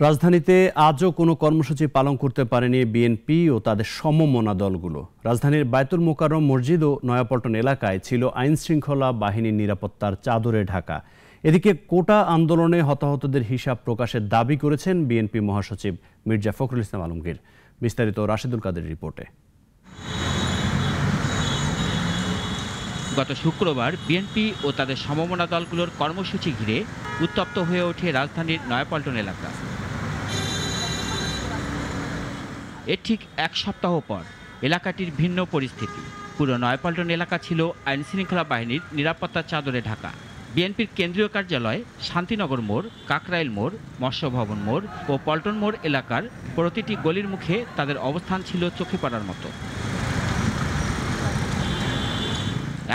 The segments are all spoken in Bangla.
রাজধানীতে আজও কোনো কর্মসূচি পালন করতে পারেনি বিএনপি ও তাদের সমমনা দলগুলো। রাজধানীর বায়তুল মোকাররম মসজিদ ও নয়াপল্টন এলাকায় ছিল আইনশৃঙ্খলা বাহিনীর নিরাপত্তার চাদরে ঢাকা। এদিকে কোটা আন্দোলনে হতাহতদের হিসাব প্রকাশের দাবি করেছেন বিএনপি মহাসচিব মির্জা ফখরুল ইসলাম আলমগীর। বিস্তারিত রাশেদুল কাদের রিপোর্টে। গত শুক্রবার বিএনপি ও তাদের সমমনা দলগুলোর কর্মসূচি ঘিরে উত্তপ্ত হয়ে ওঠে রাজধানীর নয়াপল্টন এলাকা। এর ঠিক এক সপ্তাহ পর এলাকাটির ভিন্ন পরিস্থিতি। পুরো নয়াপল্টন এলাকা ছিল আইনশৃঙ্খলা বাহিনীর নিরাপত্তার চাদরে ঢাকা। বিএনপির কেন্দ্রীয় কার্যালয়, শান্তিনগর মোড়, কাকরাইল মোড়, মৎস্য ভবন মোড় ও পল্টন মোড় এলাকার প্রতিটি গলির মুখে তাদের অবস্থান ছিল চোখে পড়ার মতো।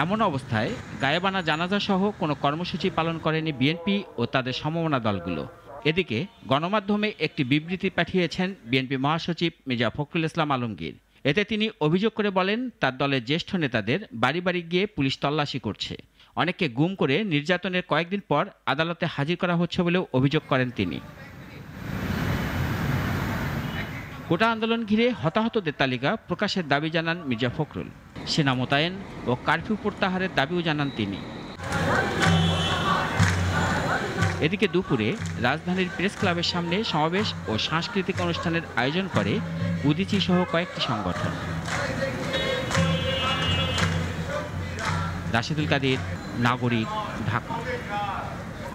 এমন অবস্থায় গায়েবানা জানাজা সহ কোনো কর্মসূচি পালন করেনি বিএনপি ও তাদের সমমনা দলগুলো। এদিকে গণমাধ্যমে একটি বিবৃতি পাঠিয়েছেন বিএনপি মহাসচিব মির্জা ফখরুল ইসলাম আলমগীর। এতে তিনি অভিযোগ করে বলেন, তার দলের জ্যেষ্ঠ নেতাদের বাড়ি বাড়ি গিয়ে পুলিশ তল্লাশি করছে। অনেককে গুম করে নির্যাতনের কয়েকদিন পর আদালতে হাজির করা হচ্ছে বলেও অভিযোগ করেন তিনি। কোটা আন্দোলন ঘিরে হতাহতদের তালিকা প্রকাশের দাবি জানান মির্জা ফখরুল। সেনা মোতায়েন ও কারফিউ প্রত্যাহারের দাবিও জানান তিনি। এদিকে দুপুরে রাজধানীর প্রেস ক্লাবের সামনে সমাবেশ ও সাংস্কৃতিক অনুষ্ঠানের আয়োজন করে উদীচী সহ কয়েকটি সংগঠন। রাশেদুল কাদের, নাগরিক, ঢাকা।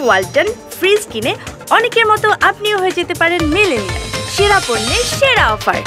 ওয়ালটন ফ্রিজ কিনে অনেকের মতো আপনিও হয়ে যেতে পারেন মিলেনিয়াল। সেরা পণ্যের সেরা অফার।